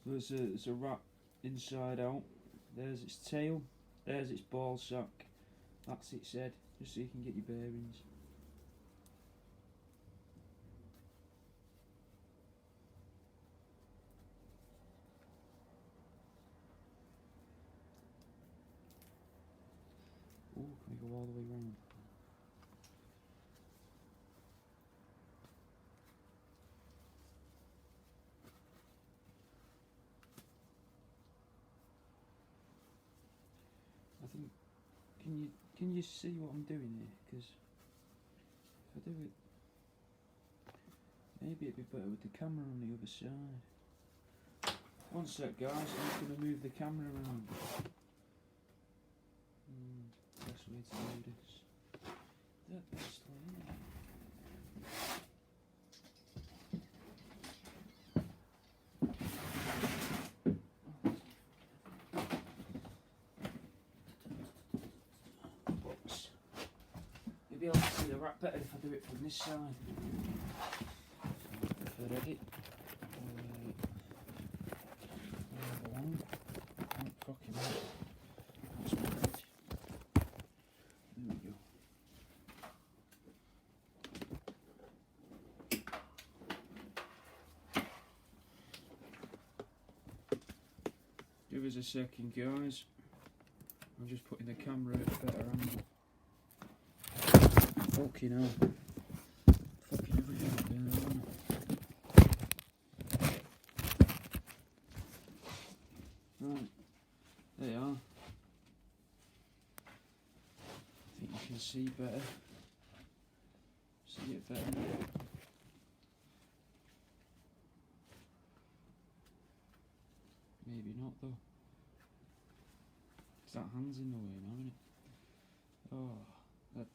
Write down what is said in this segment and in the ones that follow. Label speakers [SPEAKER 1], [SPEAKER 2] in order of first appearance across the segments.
[SPEAKER 1] There's a rat inside out. There's its tail. There's its ball sack. That's its head, just so you can get your bearings. Oh, can we go all the way round? I think, can you see what I'm doing here? Because if I do it, maybe it'd be better with the camera on the other side. One sec, guys, I'm just going to move the camera around. Best way to do this. The best way. Box. You'll be able to see the rat better if I do it from this side. If I ready. Cocking out. That's my edge. There we go. Give us a second, guys. I'm just putting the camera at a better angle. Fucking hell. Fucking everything up there, isn't it? Right. There you are. I think you can see better. See it better. Maybe not though. Cause that hand's in the way now, isn't it? Oh, that.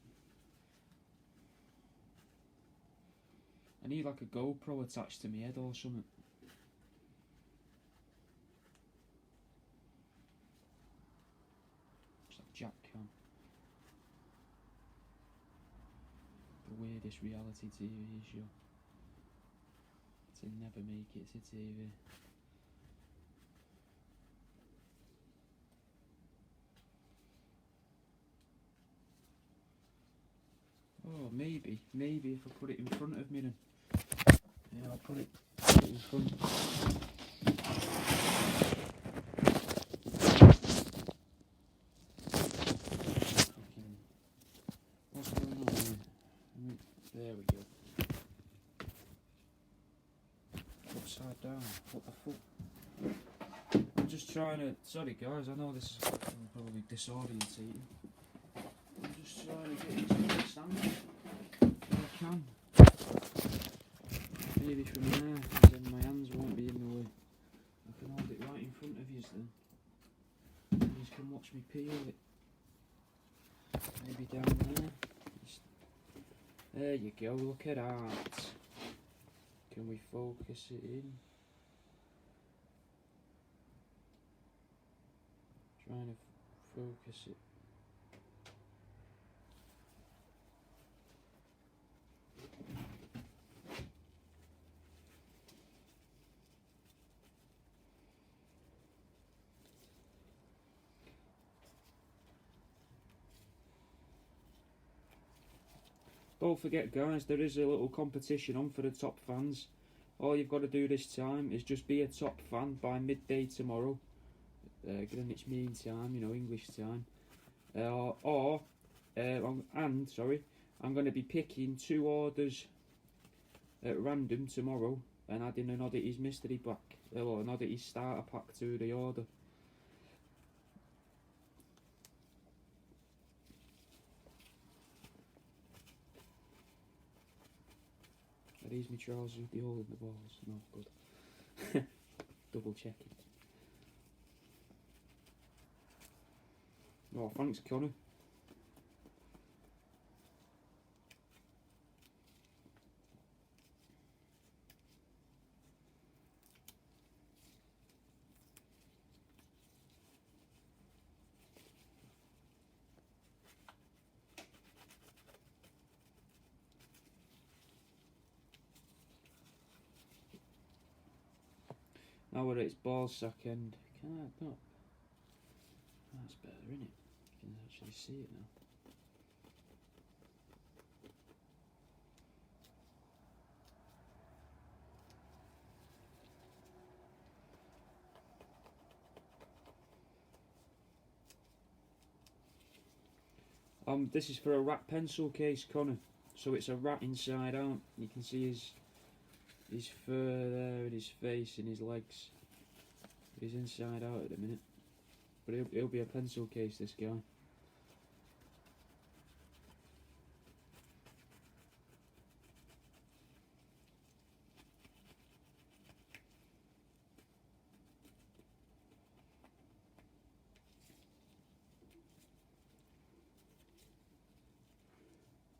[SPEAKER 1] I need like a GoPro attached to my head or something. Jack cam. The weirdest reality TV show. To never make it to TV. Oh, maybe if I put it in front of me then. Yeah, I'll put it in front. What's going on here? There we go. Upside down. What the fuck? I'm just trying to. Sorry guys, I know this is probably disorientating. I'm just trying to get into understand if I can. Maybe from there, because then my hands won't be in the way. I can hold it right in front of you then. You can watch me peel it. Maybe down there. There you go, look at that. Can we focus it in? Trying to focus it. Don't forget guys, there is a little competition on for the top fans. All you've got to do this time is just be a top fan by midday tomorrow. Greenwich Mean Time, you know, English time. I'm going to be picking 2 orders at random tomorrow and adding an Oddities mystery pack, or an Oddities starter pack to the order. Are these my trousers with the hole in the balls? No, good. Double checking. Oh, thanks, Connor. Now we're at its ball sack end. Can I not? That's better, isn't it? You can actually see it now. This is for a rat pencil case, Connor. So it's a rat inside out. You can see his fur there and his face and his legs. He's inside out at the minute. But he'll be a pencil case, this guy.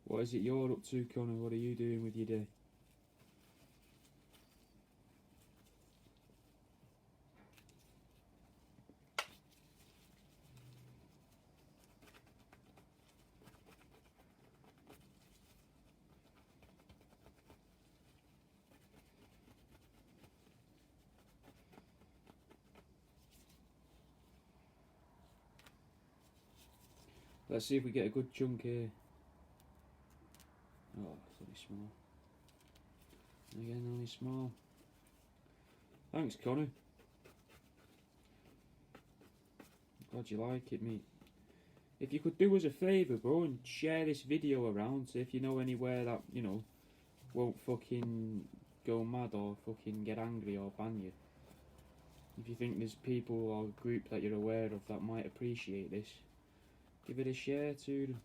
[SPEAKER 1] What is it you're up to, Connor? What are you doing with your day? Let's see if we get a good chunk here. Oh, it's only small. Again, only small. Thanks, Connor. Glad you like it, mate. If you could do us a favour, bro, and share this video around, so if you know anywhere that, you know, won't fucking go mad or fucking get angry or ban you. If you think there's people or group that you're aware of that might appreciate this, give it a share to them.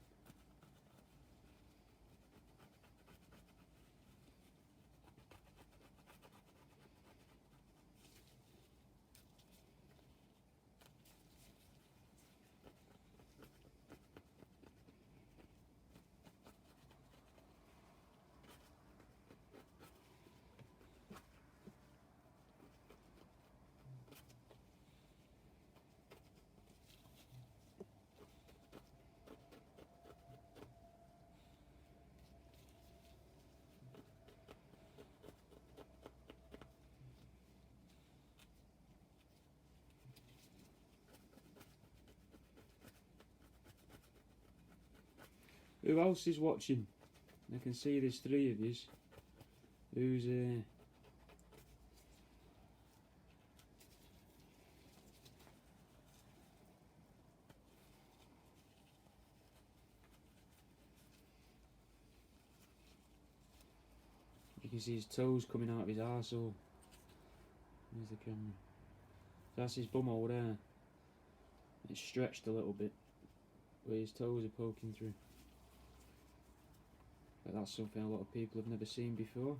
[SPEAKER 1] Who else is watching? I can see there's 3 of yous. Who's You can see his toes coming out of his arsehole. There's the camera. That's his bumhole there. It's stretched a little bit, where his toes are poking through. But that's something a lot of people have never seen before.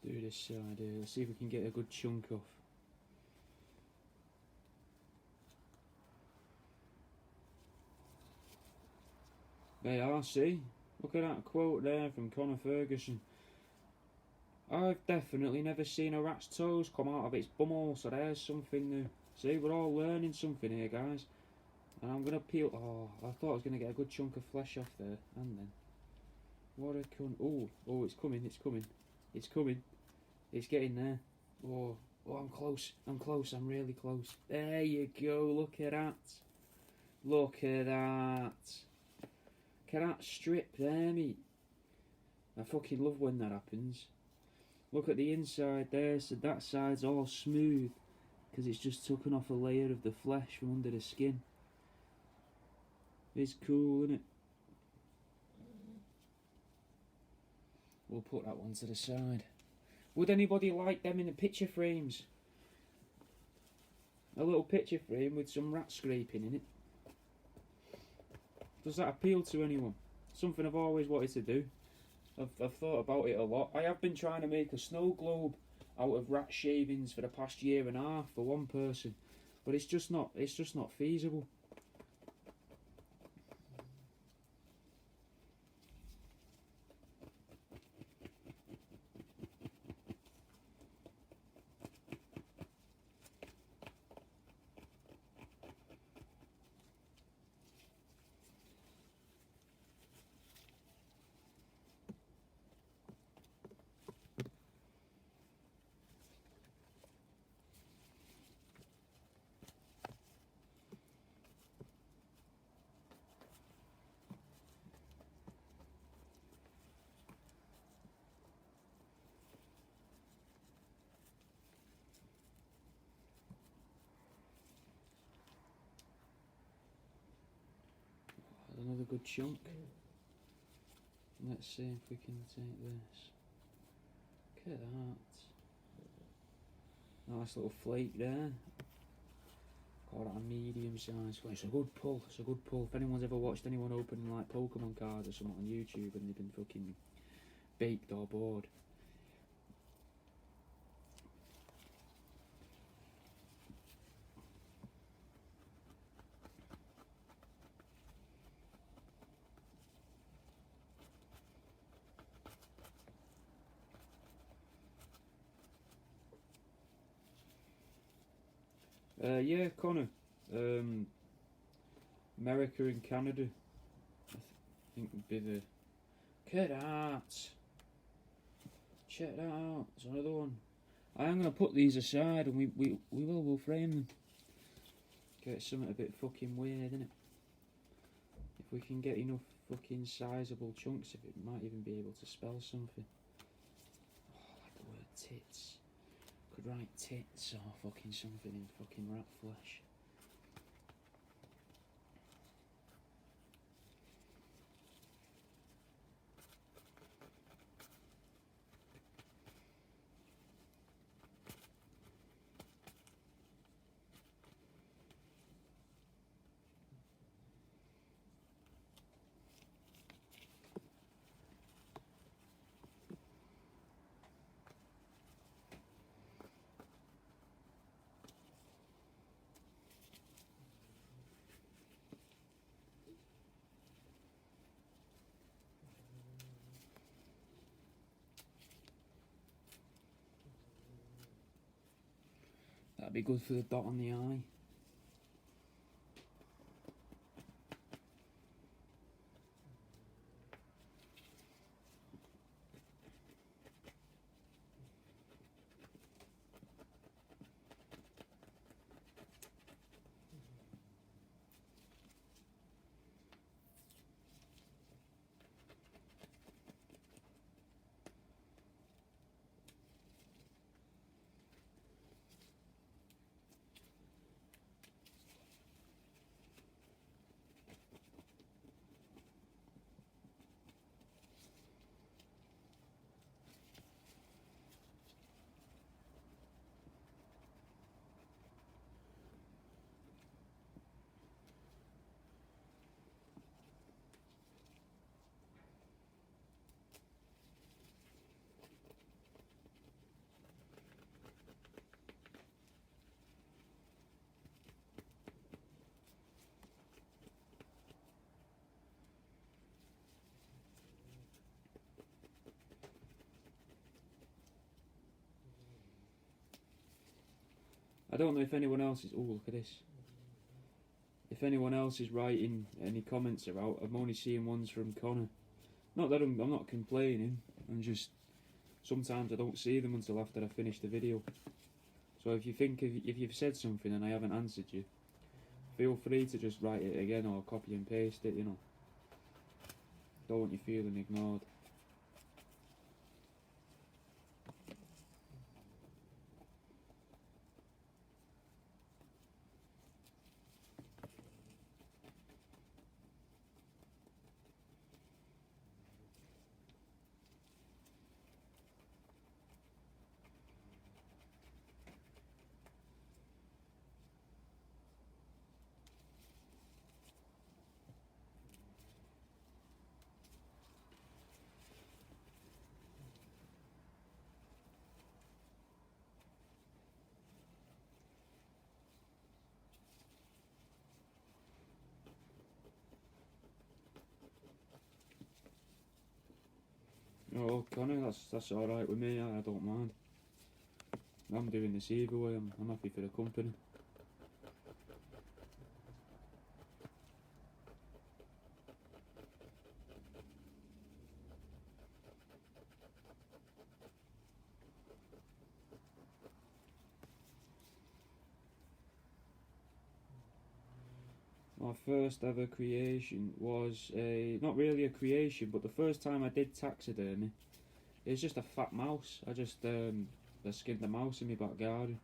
[SPEAKER 1] Do this side here. Let's see if we can get a good chunk off. They are, see? Look at that quote there from Conor Ferguson. I've definitely never seen a rat's toes come out of its bumhole, so there's something new. See, we're all learning something here, guys. And I'm going to peel... Oh, I thought I was going to get a good chunk of flesh off there. And then... What a cunt. Oh, it's coming, it's coming. It's coming. It's getting there. Oh, I'm close. I'm really close. There you go. Look at that. Look at that. Look at that strip there, mate. I fucking love when that happens. Look at the inside there. So that side's all smooth because it's just taken off a layer of the flesh from under the skin. It's cool, isn't it? we'll put that one to the side. Would anybody like them in the picture frames? A little picture frame with some rat scraping in it. Does that appeal to anyone? Something I've always wanted to do. I've thought about it a lot. I have been trying to make a snow globe out of rat shavings for the past year and a half for one person, but it's just not feasible. Another good chunk. Let's see if we can take this. Look at that. Nice little flake there. Call that a medium size. Well, it's a good pull. It's a good pull. If anyone's ever watched anyone opening like Pokemon cards or something on YouTube and they've been fucking baked or bored. Yeah, Connor. America and Canada. I think would be the. Look at that. Check that out. There's another one. I am going to put these aside and we'll frame them. Get something a bit fucking weird, innit? If we can get enough fucking sizable chunks of it, we might even be able to spell something. Oh, I like the word tits. Could write tits or fucking something in fucking rat flesh. That'd be good for the dot on the eye. I don't know if anyone else is. Oh, look at this. If anyone else is writing any comments about, I'm only seeing ones from Connor. Not that I'm not complaining. I'm just sometimes I don't see them until after I finish the video. So if you think if you've said something and I haven't answered you, feel free to just write it again or copy and paste it. You know. Don't want you feeling ignored. Oh, Connor, that's all right with me. I don't mind. I'm doing this either way. I'm happy for the company. My first ever creation was not really a creation, but the first time I did taxidermy, it was just a fat mouse. I skinned a mouse in my back garden.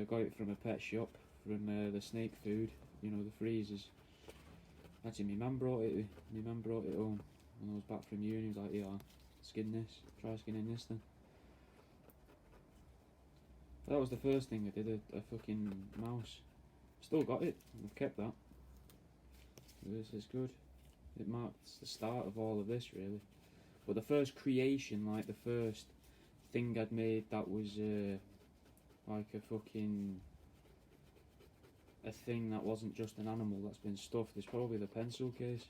[SPEAKER 1] Got it from a pet shop, from the snake food, the freezers. Actually, my mum brought it home when I was back from uni. He was like, yeah, skin this, try skinning this then. That was the first thing I did, a fucking mouse. Still got it, I've kept that. This is good. It marks the start of all of this, really. But the first creation, like the first thing I'd made that was like a thing that wasn't just an animal that's been stuffed, is probably the pencil case.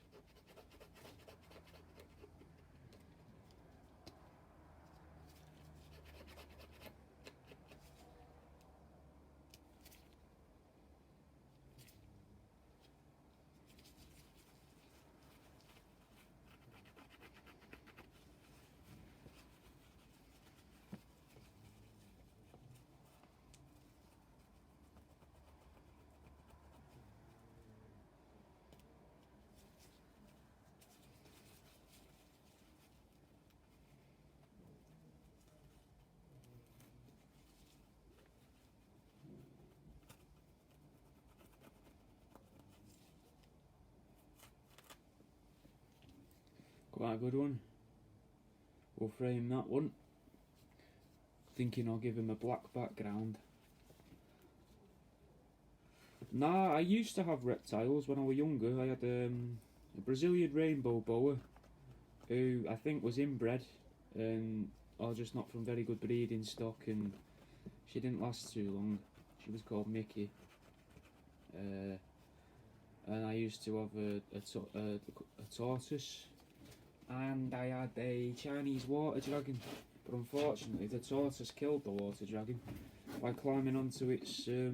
[SPEAKER 1] Quite a good one. We'll frame that one. Thinking I'll give him a black background. Nah, I used to have reptiles when I was younger. I had a Brazilian rainbow boa, who I think was inbred, or just not from very good breeding stock, and she didn't last too long. She was called Mickey. And I used to have a tortoise, and I had a Chinese water dragon, but unfortunately the tortoise killed the water dragon by climbing onto its the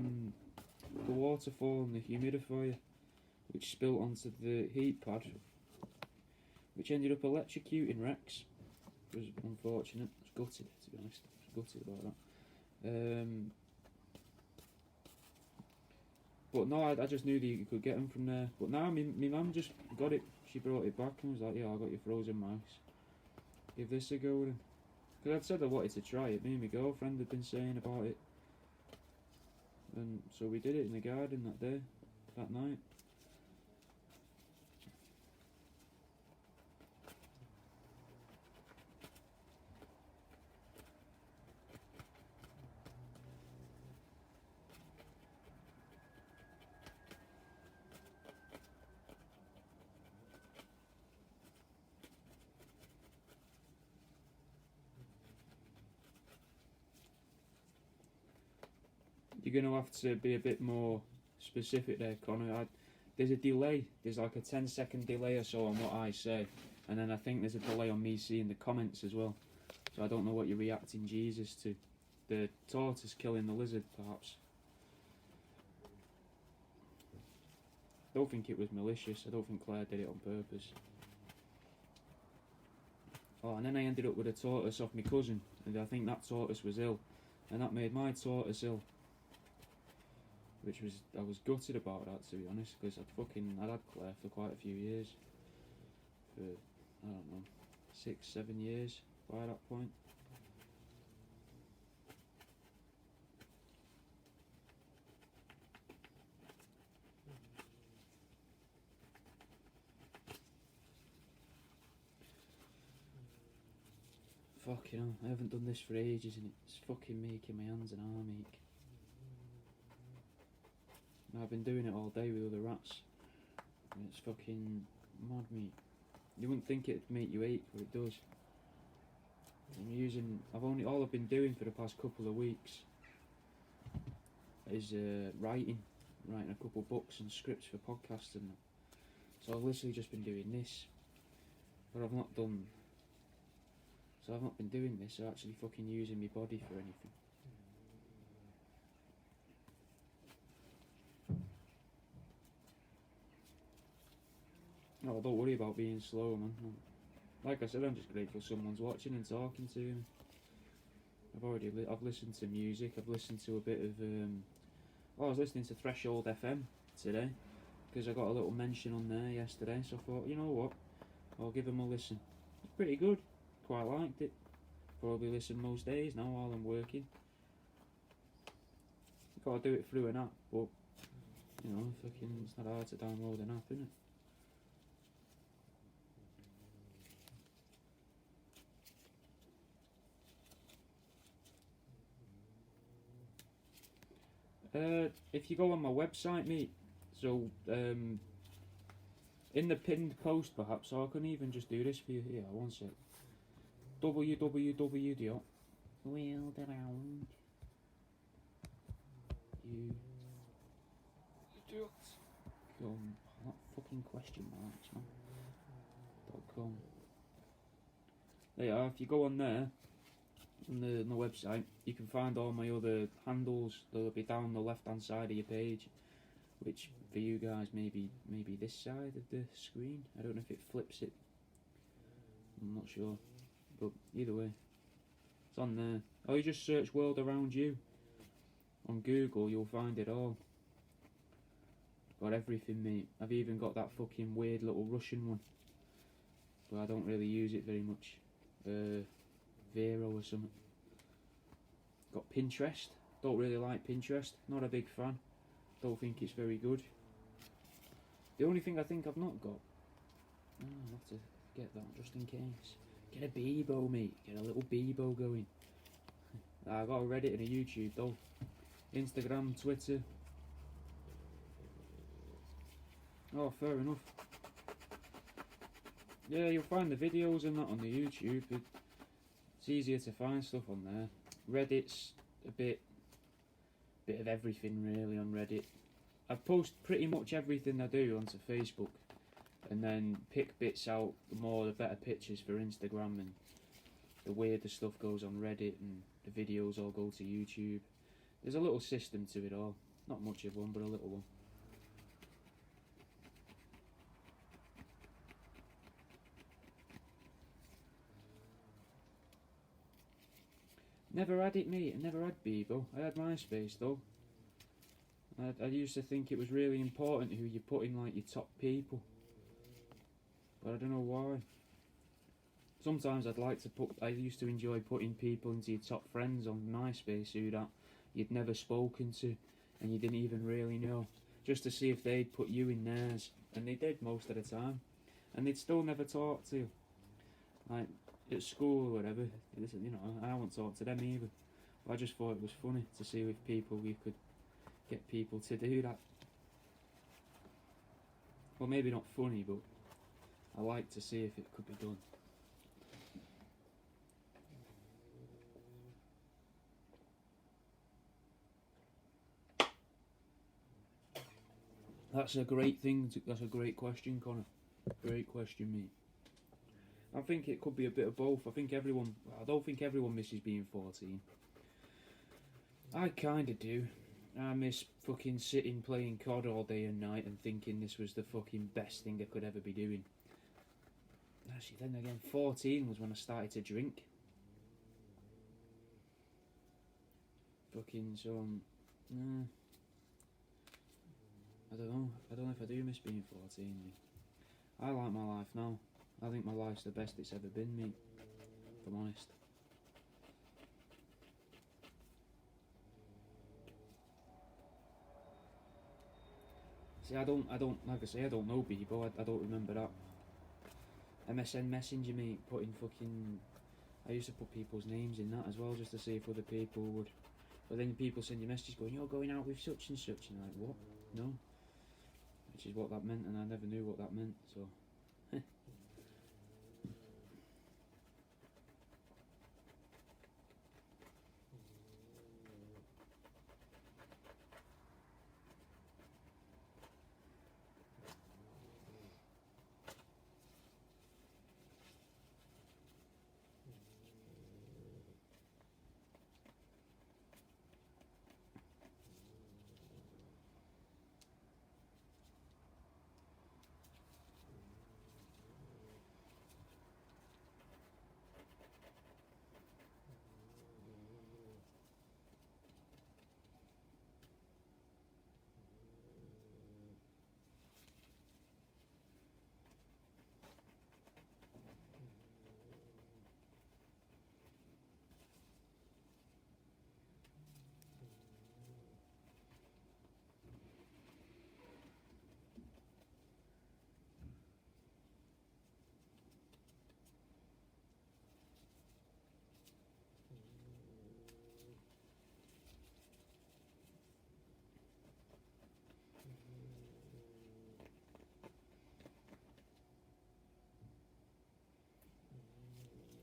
[SPEAKER 1] waterfall and the humidifier, which spilt onto the heat pad, which ended up electrocuting Rex. It was unfortunate. I was gutted, to be honest. I was gutted about that. But no, I just knew that you could get them from there. But now, my mum just got it. She brought it back and was like, yeah, I got your frozen mouse. Give this a go then. Because I'd said I wanted to try it. Me and my girlfriend had been saying about it. And so we did it in the garden that day, that night. You're going to have to be a bit more specific there, Connor. There's a delay. There's like a 10-second delay or so on what I say. And then I think there's a delay on me seeing the comments as well. So I don't know what you're reacting Jesus to. The tortoise killing the lizard, perhaps. I don't think it was malicious. I don't think Claire did it on purpose. Oh, and then I ended up with a tortoise off my cousin. And I think that tortoise was ill. And that made my tortoise ill. I was gutted about that, to be honest, because I'd had Claire for quite a few years. For, I don't know, 6-7 years by that point. Fucking hell, I haven't done this for ages and it's fucking making my hands and arm ache. I've been doing it all day with other rats. And it's fucking mad meat. You wouldn't think it'd make you ache, but it does. All I've been doing for the past couple of weeks is writing a couple books and scripts for podcasts and that. So I've literally just been doing this. But I've not done So I've not been doing this, or actually fucking using my body for anything. Oh, don't worry about being slow, man. No. Like I said, I'm just grateful someone's watching and talking to me. I've listened to music. I've listened to a bit of. I was listening to Threshold FM today because I got a little mention on there yesterday. So I thought, you know what, I'll give them a listen. It's pretty good. Quite liked it. Probably listen most days now while I'm working. Got to do it through an app, but you know, fucking, it's not hard to download an app, innit? If you go on my website, mate, so in the pinned post perhaps, or I can even just do this for you here, one sec. www. Wheeled around. You. Not fucking question marks, man. .com. There you are, if you go on there, on the website, you can find all my other handles. They'll be down the left hand side of your page, which for you guys maybe this side of the screen. I don't know if it flips it, I'm not sure, but either way it's on there. Or you just search World Around You on Google, you'll find it all. Got everything, mate. I've even got that fucking weird little Russian one, but I don't really use it very much. Vero or something. Got Pinterest. Don't really like Pinterest. Not a big fan. Don't think it's very good. The only thing I think I've not got, I'll have to get that just in case. Get a Bebo, mate. Get a little Bebo going. I got a Reddit and a YouTube though. Instagram, Twitter. Oh, fair enough. Yeah, you'll find the videos and that on the YouTube. It's easier to find stuff on there. Reddit's a bit of everything really on Reddit. I post pretty much everything I do onto Facebook, and then pick bits out, the better pictures for Instagram, and the weirder stuff goes on Reddit, and the videos all go to YouTube. There's a little system to it all. Not much of one, but a little one. Never had it, mate. I never had Bebo. I had MySpace though. I used to think it was really important who you put in like your top people, but I don't know why. Sometimes I used to enjoy putting people into your top friends on MySpace who that you'd never spoken to and you didn't even really know, just to see if they'd put you in theirs, and they did most of the time, and they'd still never talk to you. Like at school or whatever, you know, I won't talk to them either. But I just thought it was funny to see if you could get people to do that. Well, maybe not funny, but I like to see if it could be done. That's a great thing. That's a great question, Connor. Great question, mate. I think it could be a bit of both. I don't think everyone misses being 14. I kinda do. I miss fucking sitting playing COD all day and night and thinking this was the fucking best thing I could ever be doing. Actually, then again, 14 was when I started to drink. Fucking, so, I don't know. I don't know if I do miss being 14, mate. I like my life now. I think my life's the best it's ever been, mate. If I'm honest. See, I don't, like I say, I don't know Bebo. I don't remember that. MSN Messenger, mate, I used to put people's names in that as well, just to see if other people would. But then people send you messages going, you're going out with such and such, and I'm like, what? No. Which is what that meant, and I never knew what that meant, so.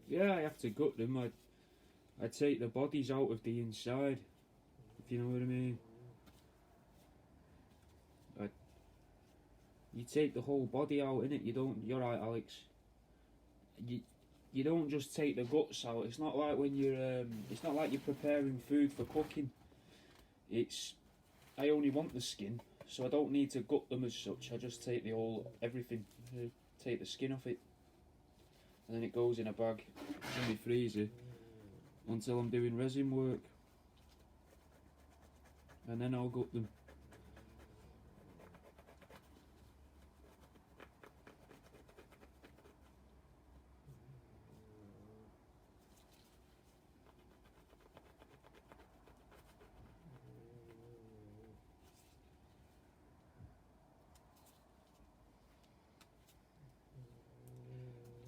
[SPEAKER 1] Yeah, I have to gut them. I take the bodies out of the inside, if you know what I mean. You take the whole body out, innit? You don't. You're right, Alex. You don't just take the guts out. It's not like when you're. It's not like you're preparing food for cooking. It's. I only want the skin, so I don't need to gut them as such. I just take the whole everything. Take the skin off it, and then it goes in a bag in my freezer until I'm doing resin work, and then I'll gut them.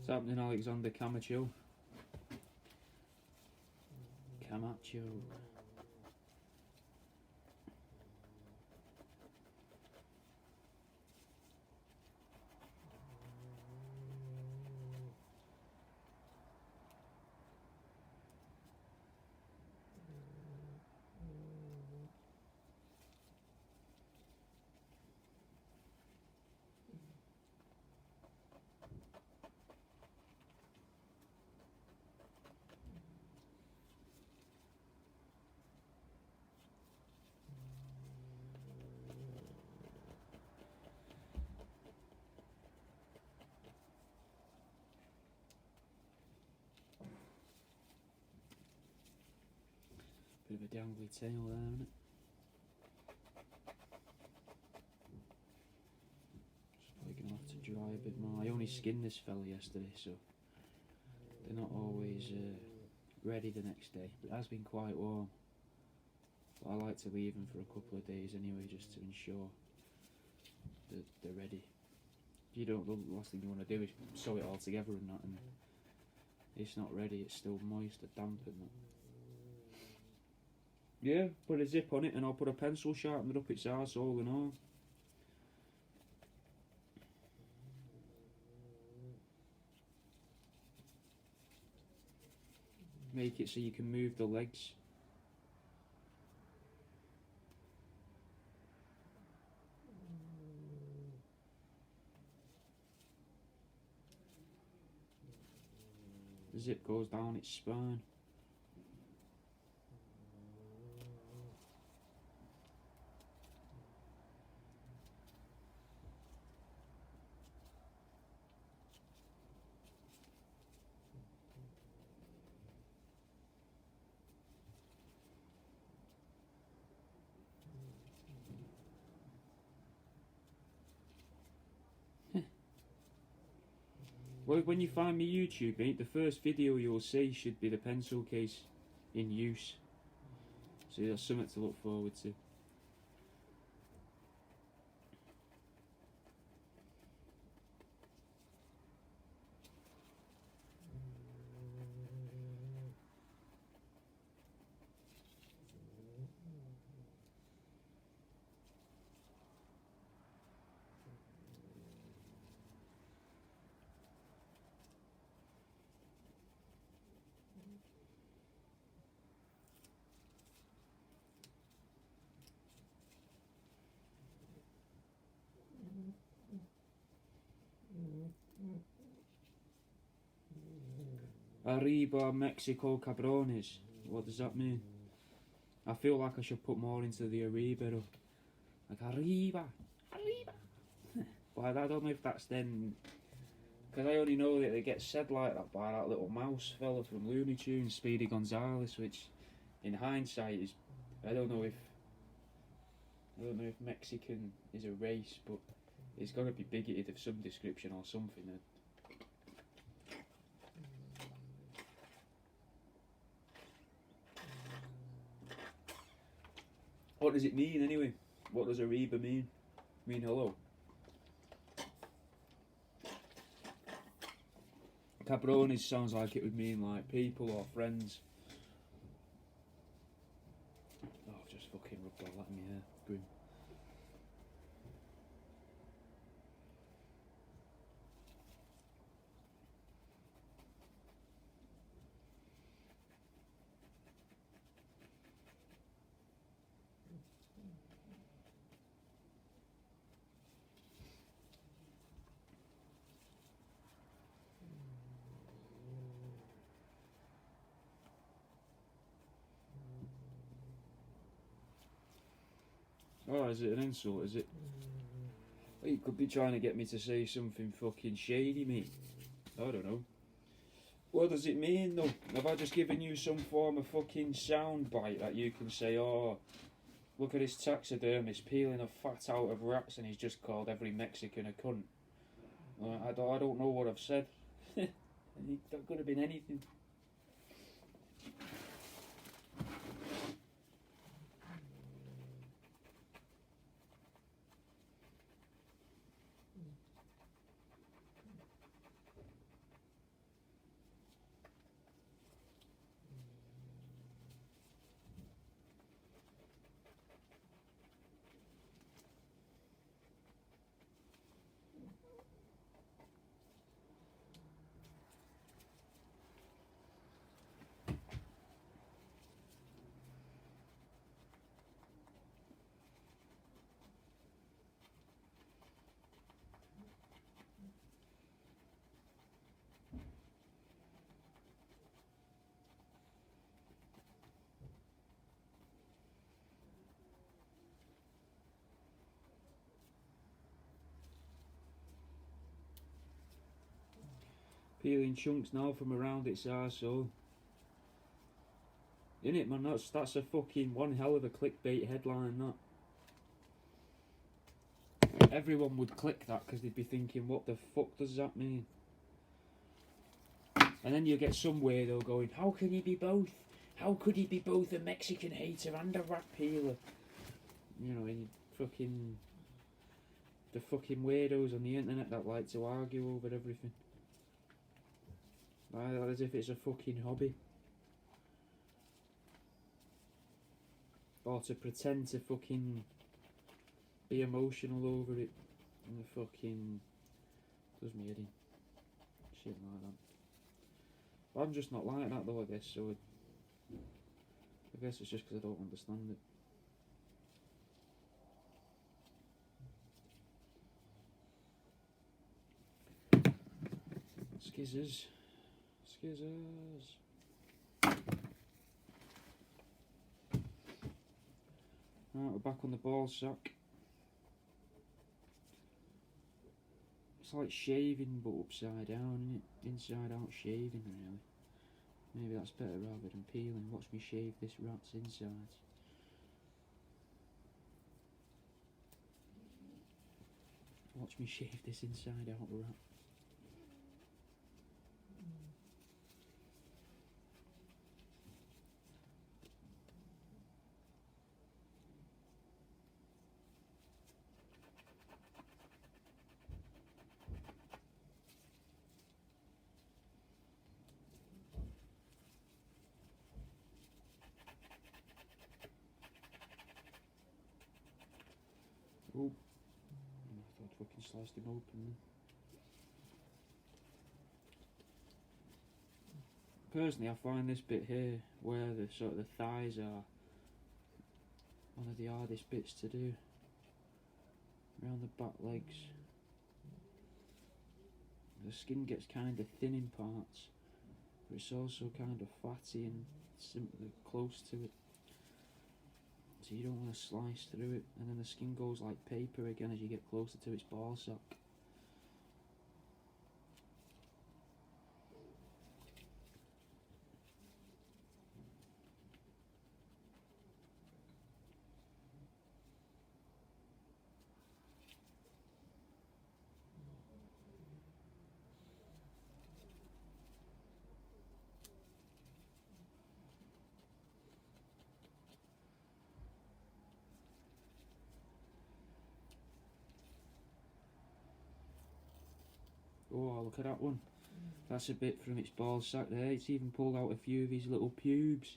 [SPEAKER 1] What's happening, Alexander Camacho? Camacho. Bit of a dangly tail there, isn't it? Just probably gonna have to dry a bit more. I only skinned this fella yesterday, so they're not always ready the next day. But it has been quite warm. But I like to leave them for a couple of days anyway, just to ensure that they're ready. You don't. The last thing you want to do is sew it all together and that, and it's not ready. It's still moist or damp and that. Yeah, put a zip on it and I'll put a pencil sharpener up its arsehole and all. Make it so you can move the legs. The zip goes down its spine. Well, when you find me YouTube, mate, the first video you'll see should be the pencil case in use. So that's something to look forward to. Arriba Mexico Cabrones. What does that mean? I feel like I should put more into the Arriba. Like Arriba, Arriba. But I don't know if that's then, because I only know that it gets said like that by that little mouse fella from Looney Tunes, Speedy Gonzales, which in hindsight is, I don't know if Mexican is a race, but it's got to be bigoted of some description or something. What does it mean anyway? What does Arriba mean? Mean hello? Cabrones sounds like it would mean like people or friends. Oh, I've just fucking rubbed all that in my hair. Grim. Oh, is it an insult, is it? Well, you could be trying to get me to say something fucking shady, mate. I don't know. What does it mean, though? Have I just given you some form of fucking sound bite that you can say, oh, look at this taxidermist peeling a fat out of rats and he's just called every Mexican a cunt? I don't know what I've said. That could have been anything. Peeling chunks now from around its arsehole. Innit, man? That's a fucking one hell of a clickbait headline, that. Everyone would click that because they'd be thinking, what the fuck does that mean? And then you get some weirdo going, how can he be both? How could he be both a Mexican hater and a rat peeler? You know, the fucking weirdos on the internet that like to argue over everything. As if it's a fucking hobby. Or to pretend to fucking be emotional over it. And the fucking does me head in. Shit like that. But I'm just not like that though, I guess, so I guess it's just because I don't understand it. Skizzers. Right, we're back on the ball sack. It's like shaving but upside down, isn't it? Inside out shaving, really. Maybe that's better rather than peeling. Watch me shave this rat's insides. Watch me shave this inside out rat. Oh, I thought I fucking sliced him open then. Personally, I find this bit here, where the sort of the thighs are, one of the hardest bits to do. Around the back legs. The skin gets kind of thin in parts, but it's also kind of fatty and simply close to it. So you don't want to slice through it, and then the skin goes like paper again as you get closer to its ball sack. Oh, look at that one. That's a bit from its ball sack there. It's even pulled out a few of his little pubes.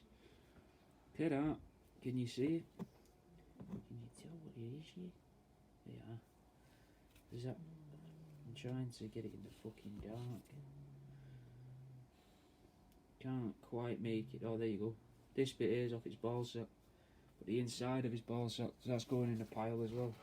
[SPEAKER 1] Look at that. Can you see it? Can you tell what it is here? There you are. Is that... I'm trying to get it in the fucking dark. Can't quite make it. Oh, there you go. This bit here is off its ball sack. But the inside of his ball sack, that's going in the pile as well.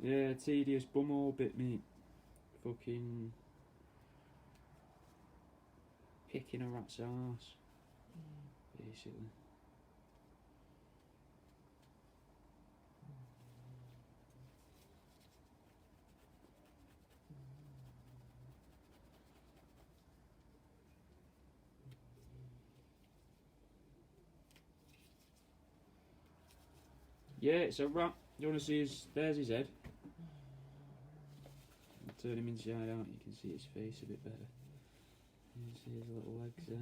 [SPEAKER 1] Yeah, tedious bumhole bit, mate. Fucking picking a rat's arse, basically. Yeah, it's a rat. You want to see his? There's his head. I'll turn him inside out. You can see his face a bit better. You can see his little legs there.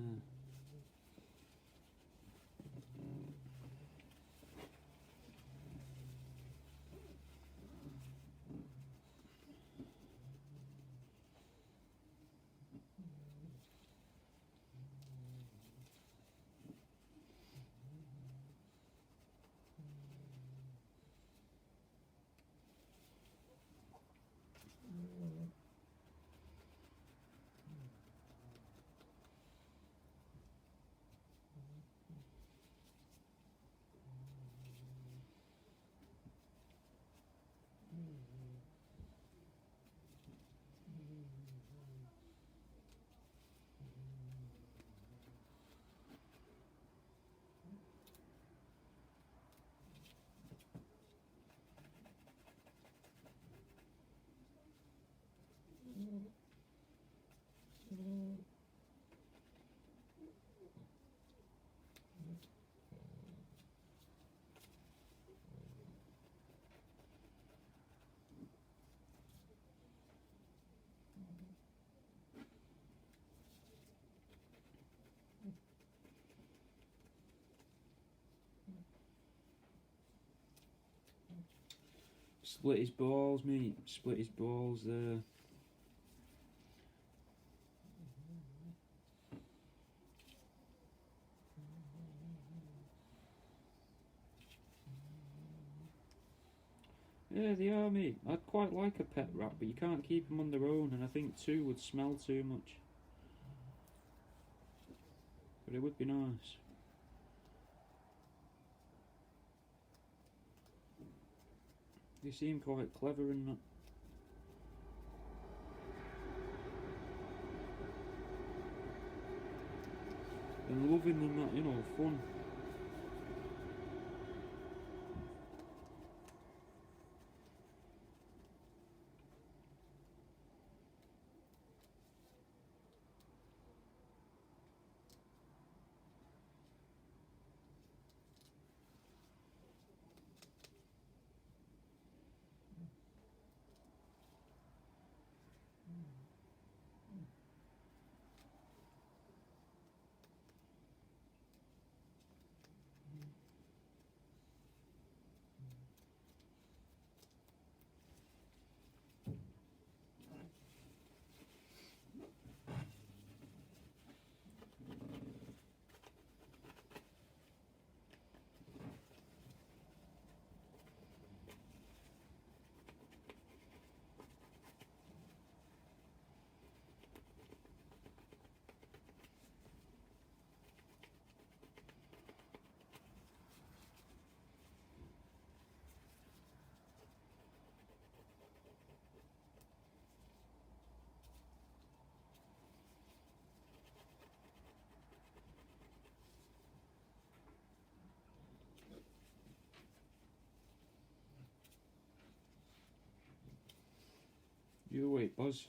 [SPEAKER 1] Split his balls, mate. Split his balls there. Yeah, they are, mate. I'd quite like a pet rat, but you can't keep them on their own, and I think two would smell too much. But it would be nice. They seem quite clever and that. And loving and that, you know, fun. You wait, Buzz.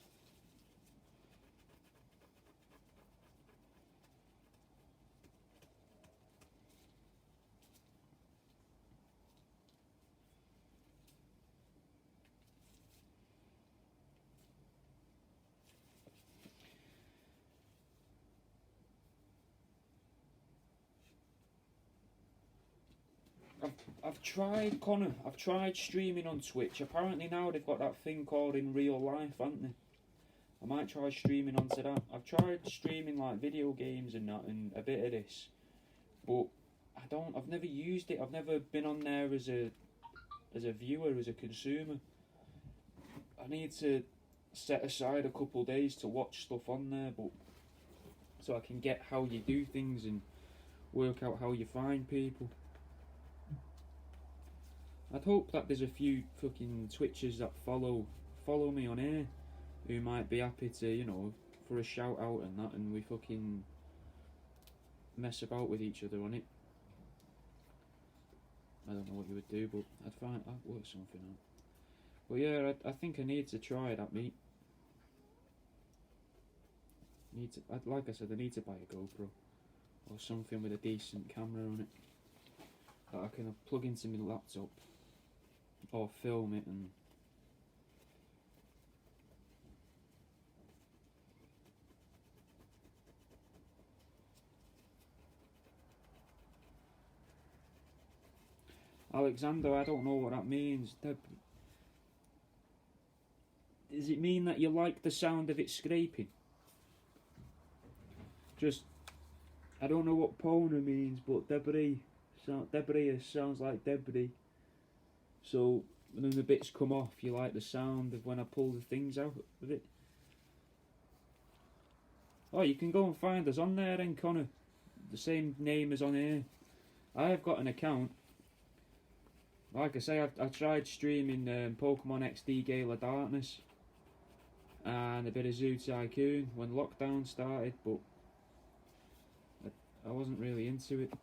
[SPEAKER 1] I've tried, Connor. I've tried streaming on Twitch. Apparently now they've got that thing called in real life, haven't they? I might try streaming onto that. I've tried streaming like video games and that, and a bit of this, but I've never used it. I've never been on there as a viewer, as a consumer. I need to set aside a couple of days to watch stuff on there, but so I can get how you do things and work out how you find people. I'd hope that there's a few fucking Twitchers that follow me on air who might be happy to, you know, for a shout out and that, and we fucking mess about with each other on it. I don't know what you would do, but I'd work something out. But yeah, I think I need to try that, mate. Like I said, I need to buy a GoPro or something with a decent camera on it that I can plug into my laptop or film it and. Alexander, I don't know what that means. Does it mean that you like the sound of it scraping? Just, I don't know what Pona means, but debris sounds like debris. So when the bits come off, you like the sound of when I pull the things out of it. Oh, you can go and find us on there then, Connor. The same name as on here. I have got an account. Like I say, I tried streaming Pokemon XD Gale of Darkness and a bit of Zoo Tycoon when lockdown started, but I wasn't really into it.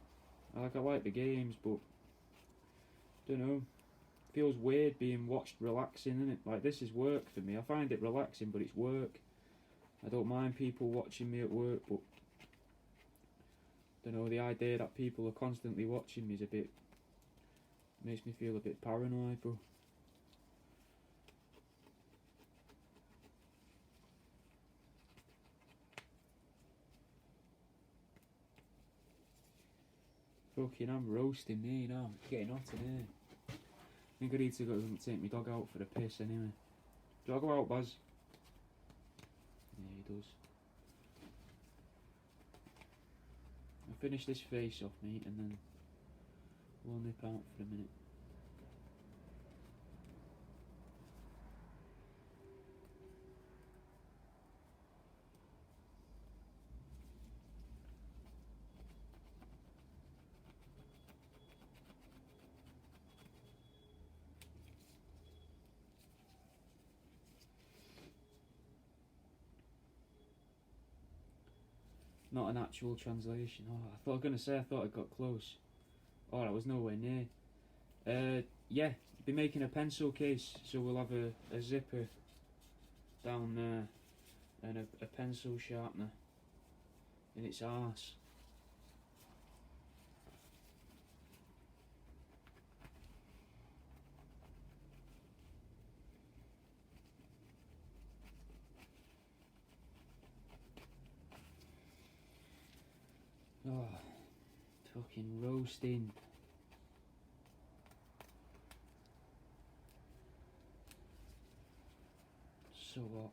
[SPEAKER 1] I like the games, but don't know. Feels weird being watched relaxing, innit? Like, this is work for me. I find it relaxing, but it's work. I don't mind people watching me at work, but don't know, the idea that people are constantly watching me is a bit, makes me feel a bit paranoid, bro. Fucking, I'm roasting me now. It's getting hot in here. I think I need to go and take my dog out for a piss anyway. Do I go out, Baz? Yeah, he does. I'll finish this face off, mate, and then we'll nip out for a minute. Not an actual translation. Oh, I thought I thought I got close. Oh, I was nowhere near. Yeah, be making a pencil case, so we'll have a zipper down there and a pencil sharpener in its arse. Oh, fucking roasting. So hot.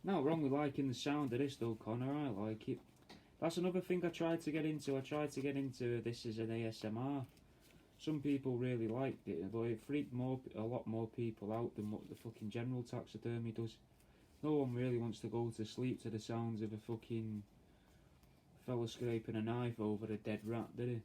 [SPEAKER 1] Not wrong with liking the sound of this though, Connor. I like it. That's another thing I tried to get into. I tried to get into this as an ASMR. Some people really liked it, but it freaked a lot more people out than what the fucking general taxidermy does. No one really wants to go to sleep to the sounds of a fucking fella scraping a knife over a dead rat, do they?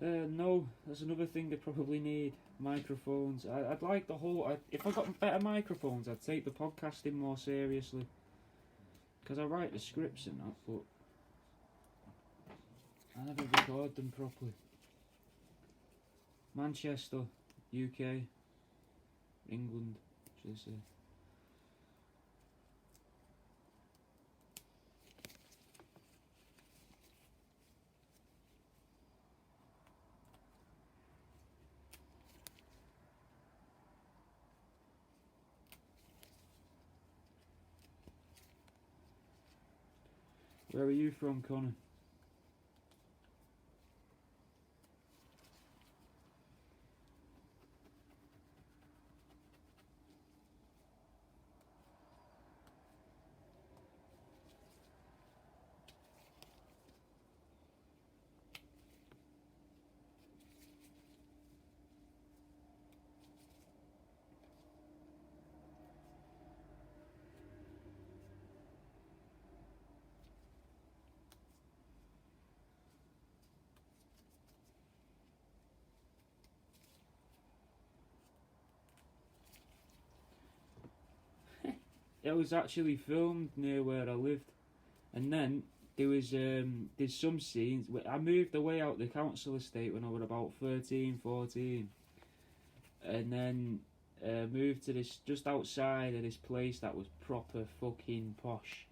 [SPEAKER 1] No, that's another thing I probably need. Microphones. I'd like the whole. If I got better microphones, I'd take the podcasting more seriously. Because I write the scripts and that, but I never record them properly. Manchester, UK, England, should I say. Where are you from, Connor? It was actually filmed near where I lived, and then there's some scenes. I moved away out the council estate when I was about 13, 14, and then moved to this just outside of this place that was proper fucking posh,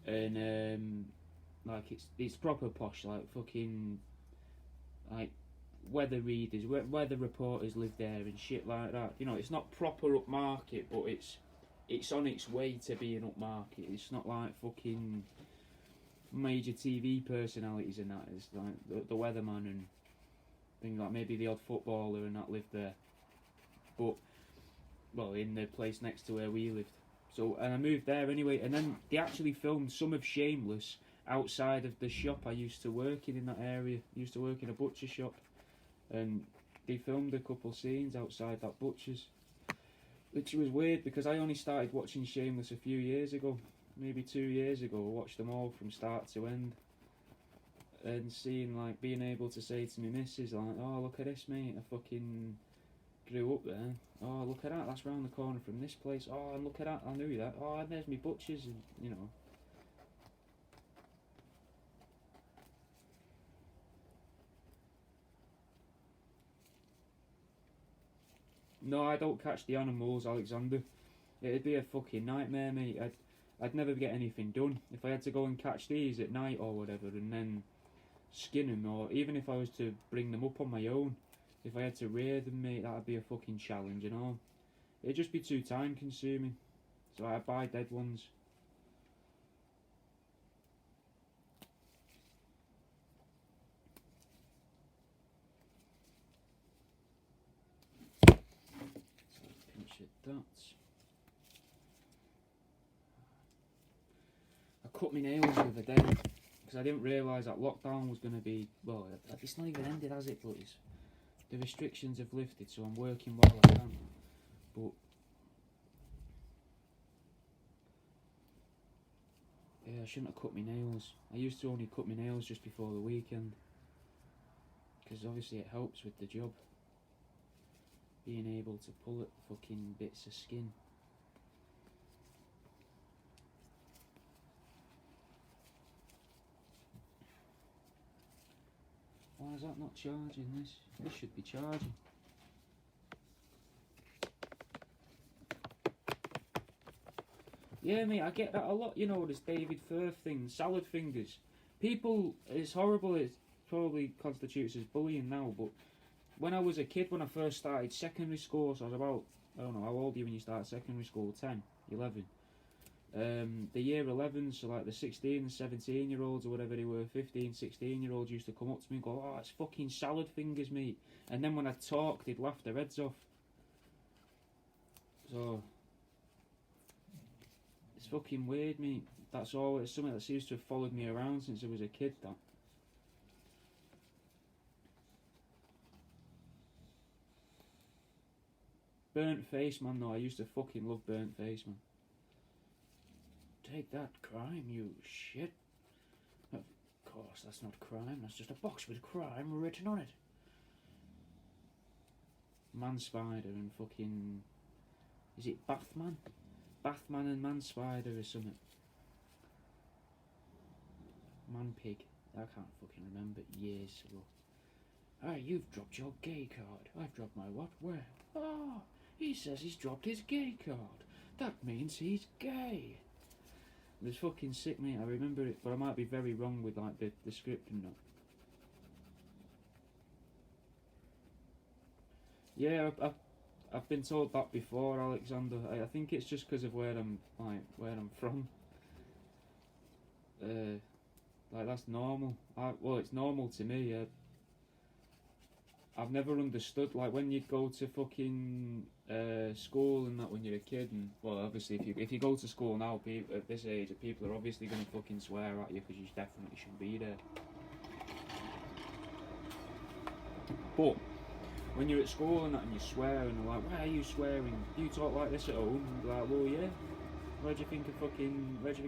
[SPEAKER 1] and like it's proper posh, like fucking like weather readers, weather reporters live there and shit like that. You know, it's not proper upmarket, but it's on its way to being upmarket. It's not like fucking major TV personalities and that. It's like the weatherman and things like maybe the odd footballer and that lived there. But, well, in the place next to where we lived. So, and I moved there anyway, and then they actually filmed some of Shameless outside of the shop I used to work in that area. I used to work in a butcher shop, and they filmed a couple scenes outside that butcher's. Which was weird because I only started watching Shameless a few years ago, maybe 2 years ago. I watched them all from start to end, and seeing like being able to say to my missus like, "Oh, look at this, mate! I fucking grew up there. Oh, look at that! That's round the corner from this place. Oh, and look at that! I knew that. Oh, and there's me butchers, and you know." No, I don't catch the animals, Alexander. It'd be a fucking nightmare, mate. I'd never get anything done if I had to go and catch these at night or whatever, and then skin them, or even if I was to bring them up on my own, if I had to rear them, mate, that'd be a fucking challenge, you know. It'd just be too time consuming. So I buy dead ones. Pinch it, that's. I cut my nails the other day because I didn't realise that lockdown was going to be. Well, it's not even ended, has it? But the restrictions have lifted, so I'm working while I can. But yeah, I shouldn't have cut my nails. I used to only cut my nails just before the weekend because obviously it helps with the job. Being able to pull at fucking bits of skin. Why is that not charging this? This should be charging. Yeah, mate, I get that a lot, you know, this David Firth thing, salad fingers. People, it's horrible, it probably constitutes as bullying now, but when I was a kid, when I first started secondary school, so I was about, I don't know, how old are you when you start secondary school? 10, 11. The year 11, so like the 16 and 17 year olds or whatever they were, 15, 16 year olds used to come up to me and go, "Oh, it's fucking salad fingers, mate." And then when I talk, they'd laugh their heads off. So, it's fucking weird, mate. That's all, it's something that seems to have followed me around since I was a kid, that. Burnt Face Man, though, I used to fucking love Burnt Face Man. Take that, crime, you shit. course, that's not crime. That's just a box with crime written on it. Man Spider and fucking... Is it Bathman? Bathman and Man Spider or something. Man Pig. I can't fucking remember. Years ago. Ah, you've dropped your gay card. I've dropped my what? Where? Ah, he says he's dropped his gay card. That means he's gay. It was fucking sick, mate. I remember it, but I might be very wrong with like the script and that. Yeah, I've been told that before, Alexander. I think it's just because of where I'm from. Like that's normal. Well, it's normal to me. I've never understood, like, when you go to fucking school and that when you're a kid, and well, obviously if you go to school now, at this age, people are obviously going to fucking swear at you because you definitely shouldn't be there. But when you're at school and that, and you swear, and they're like, "Why are you swearing? Do you talk like this at home?" And you're like, "Well, yeah. Where do you think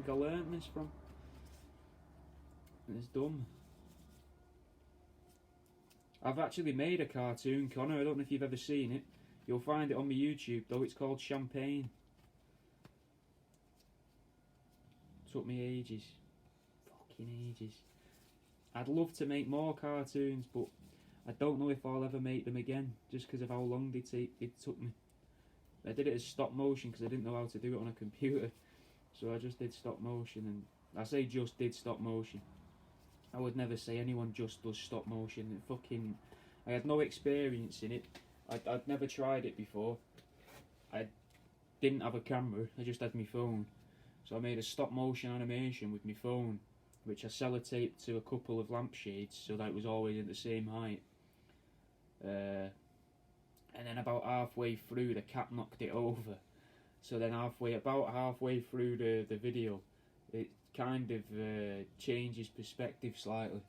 [SPEAKER 1] I learnt this from?" And it's dumb. I've actually made a cartoon, Connor. I don't know if you've ever seen it. You'll find it on my YouTube, though. It's called Champagne. Took me ages. Fucking ages. I'd love to make more cartoons, but I don't know if I'll ever make them again, just because of how long it took me. I did it as stop motion because I didn't know how to do it on a computer. So I just did stop motion, and I say just did stop motion. I would never say anyone just does stop motion. I had no experience in it. I'd never tried it before. I didn't have a camera, I just had my phone. So I made a stop motion animation with my phone, which I sellotaped to a couple of lampshades so that it was always at the same height. And then about halfway through, the cat knocked it over. So then about halfway through the video, it kind of changes perspective slightly.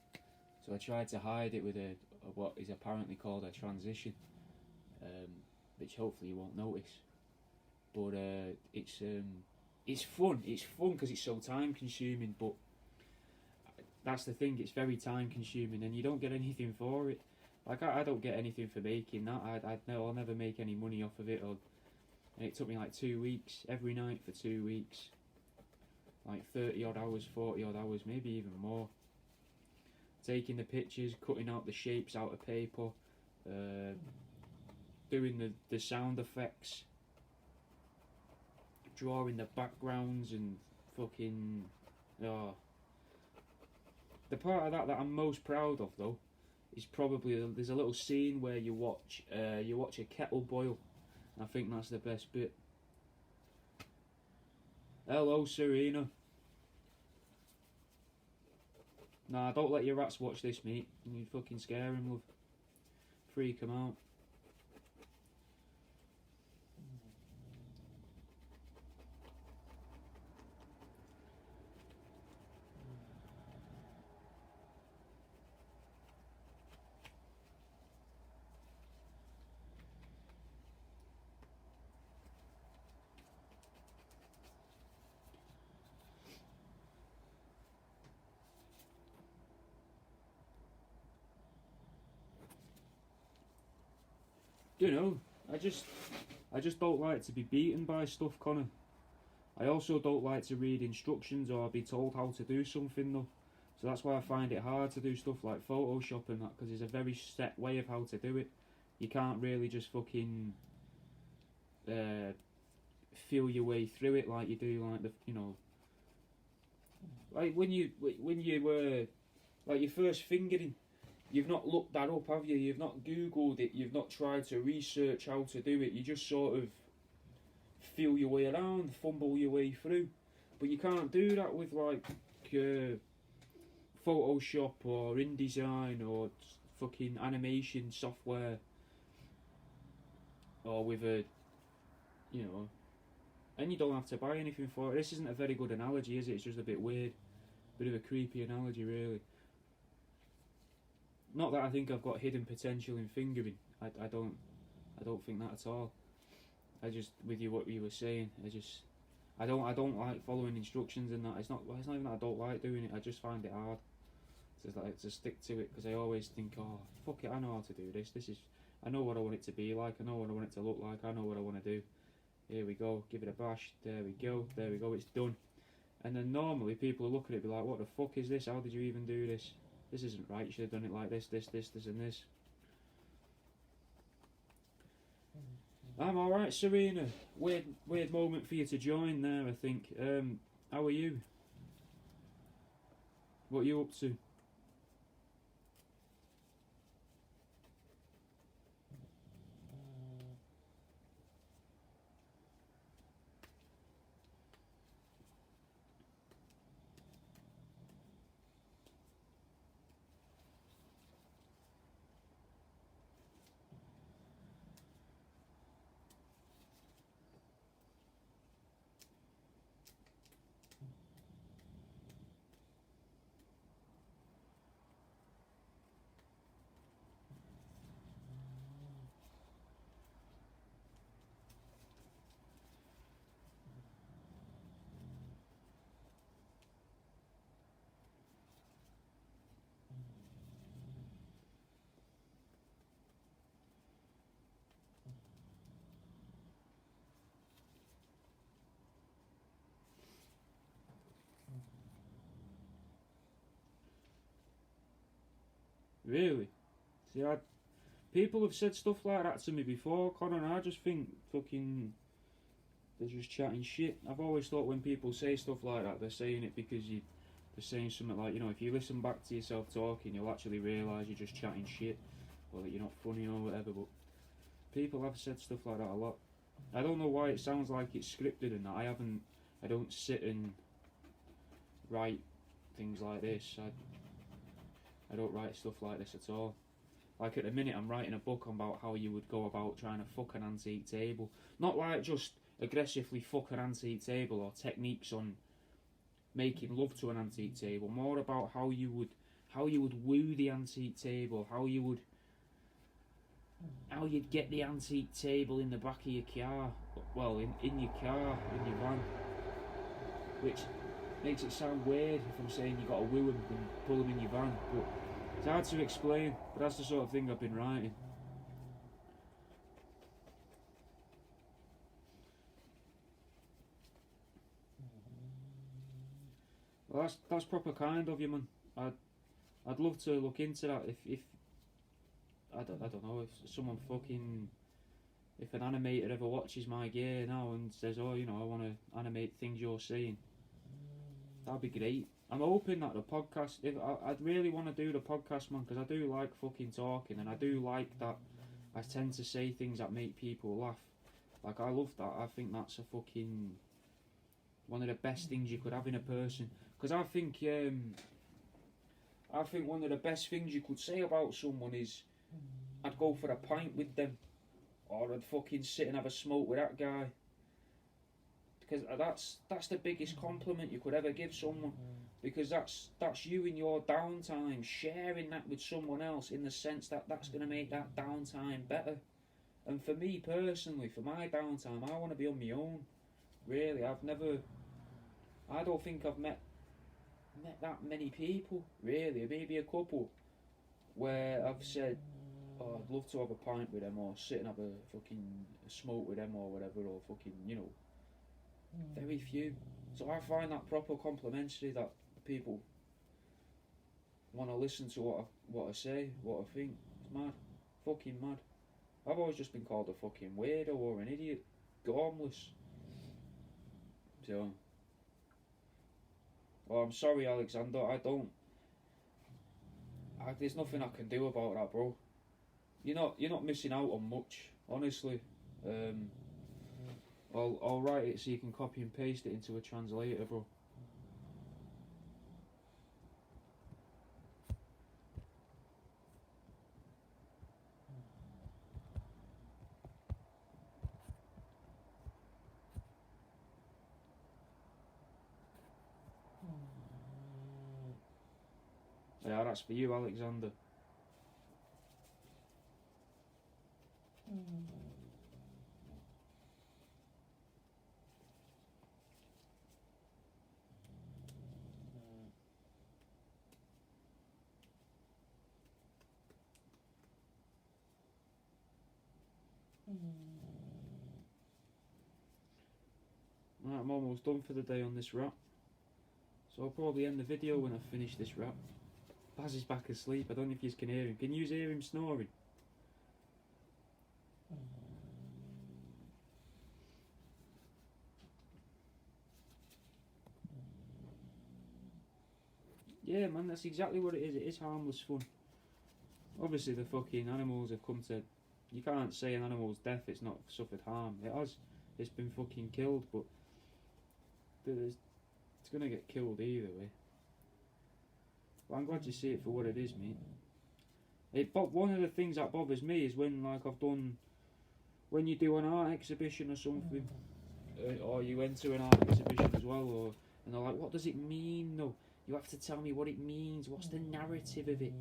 [SPEAKER 1] So I tried to hide it with a what is apparently called a transition, which hopefully you won't notice. But it's fun. It's fun because it's so time consuming. But that's the thing. It's very time consuming, and you don't get anything for it. Like I don't get anything for making that. I'll never make any money off of it. And it took me like 2 weeks, every night for 2 weeks. Like 30 odd hours, 40 odd hours, maybe even more. Taking the pictures, cutting out the shapes out of paper, doing the sound effects, drawing the backgrounds and fucking... Oh. The part of that I'm most proud of though is probably there's a little scene where you watch a kettle boil. I think that's the best bit. Hello, Serena. Nah, don't let your rats watch this, mate. You fucking scare him, love. Freak him out. You know, I just don't like to be beaten by stuff, Connor. I also don't like to read instructions or be told how to do something though. So that's why I find it hard to do stuff like Photoshop and that, because there's a very set way of how to do it. You can't really just fucking feel your way through it like you do, like like when you were like your first fingering. You've not looked that up, have you? You've not Googled it. You've not tried to research how to do it. You just sort of feel your way around, fumble your way through. But you can't do that with like Photoshop or InDesign or fucking animation software, or with a, and you don't have to buy anything for it. This isn't a very good analogy, is it? It's just a bit weird, bit of a creepy analogy, really. Not that I think I've got hidden potential in fingering. I don't think that at all. What you were saying. I don't like following instructions and that. It's not even that I don't like doing it. I just find it hard. to stick to it, because I always think, oh fuck it, I know how to do this. I know what I want it to be like. I know what I want it to look like. I know what I want to do. Here we go. Give it a bash. There we go. There we go. It's done. And then normally people will look at it and be like, what the fuck is this? How did you even do this? This isn't right. You should have done it like this, this, and this. I'm alright, Serena. Weird moment for you to join there, I think. How are you? What are you up to? Really? See, people have said stuff like that to me before, Connor, and I just think fucking they're just chatting shit. I've always thought when people say stuff like that, they're saying it because they're saying something like, you know, if you listen back to yourself talking, you'll actually realise you're just chatting shit, or that you're not funny or whatever. But people have said stuff like that a lot. I don't know why it sounds like it's scripted and that. I don't sit and write things like this. I don't write stuff like this at all. Like at the minute I'm writing a book about how you would go about trying to fuck an antique table. Not like just aggressively fuck an antique table or techniques on making love to an antique table. More about how you would woo the antique table, how you'd get the antique table in the back of your car. Well, in your car, in your van. Which makes it sound weird if I'm saying you got to woo them and pull them in your van, but it's hard to explain. But that's the sort of thing I've been writing. Well, that's proper kind of you, man. I'd love to look into that. If I don't know, if someone fucking, if an animator ever watches my gear now and says, oh, you know, I want to animate things you're saying, that'd be great. I'm hoping that the podcast, I'd really want to do the podcast, man, because I do like fucking talking, and I do like that I tend to say things that make people laugh. Like, I love that. I think that's a fucking one of the best things you could have in a person. Because I think one of the best things you could say about someone is, I'd go for a pint with them, or I'd fucking sit and have a smoke with that guy. Because that's the biggest compliment you could ever give someone. Because that's you in your downtime, sharing that with someone else, in the sense that that's going to make that downtime better. And for me personally, for my downtime, I want to be on my own. Really, I don't think I've met that many people, really, maybe a couple, where I've said, oh, I'd love to have a pint with them, or sit and have a fucking smoke with them, or whatever, or fucking, you know, very few. So I find that proper complimentary, that people want to listen to what I say, what I think. It's mad, fucking mad. I've always just been called a fucking weirdo or an idiot, gormless. So, oh, I'm sorry, Alexander. There's nothing I can do about that, bro. You're not missing out on much, honestly. I'll write it so you can copy and paste it into a translator, bro. Yeah, that's for you, Alexander. Right, I'm almost done for the day on this rap. So I'll probably end the video when I finish this rap. Baz is back asleep. I don't know if you can hear him. Can you hear him snoring? Yeah, man, that's exactly what it is. It is harmless fun. Obviously, the fucking animals have come to. You can't say an animal's death, it's not suffered harm. It has. It's been fucking killed, but it's gonna get killed either way. But I'm glad you see it for what it is, mate. But one of the things that bothers me is when, like, when you do an art exhibition or something, or you enter an art exhibition as well, and they're like, what does it mean, though? You have to tell me what it means. What's the narrative of it?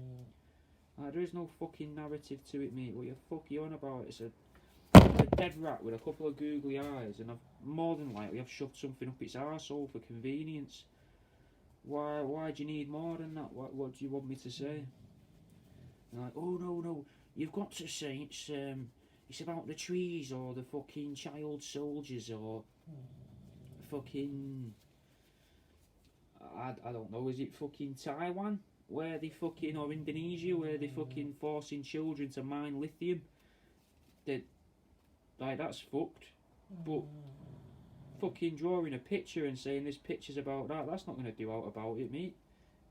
[SPEAKER 1] There is no fucking narrative to it, mate. What you on about? It's a dead rat with a couple of googly eyes, and I've more than likely I've shoved something up its arsehole for convenience. Why do you need more than that? What do you want me to say? And like, oh no, you've got to say it's about the trees or the fucking child soldiers or fucking. I don't know, is it fucking Taiwan? Where they fucking, or Indonesia, where they fucking forcing children to mine lithium? Like, that's fucked. But fucking drawing a picture and saying this picture's about that's not going to do out about it, mate.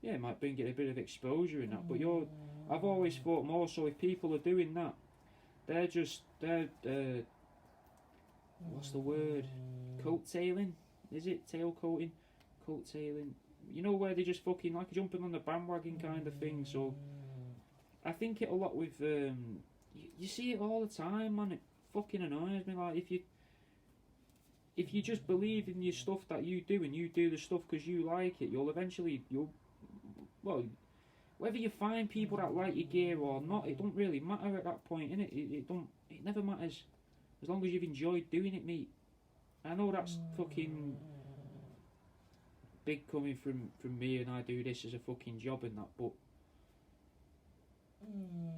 [SPEAKER 1] Yeah, it might bring it a bit of exposure in that, but I've always thought more so if people are doing that, they're what's the word? Coattailing? Is it? Tailcoating? Coattailing? You know, where they just fucking like jumping on the bandwagon kind of thing. So I think it a lot with you see it all the time, man. It fucking annoys me. Like, if you just believe in your stuff that you do and you do the stuff because you like it, well, whether you find people that like your gear or not, it don't really matter at that point, innit? It never matters as long as you've enjoyed doing it, mate. I know that's fucking big coming from me, and I do this as a fucking job and that, but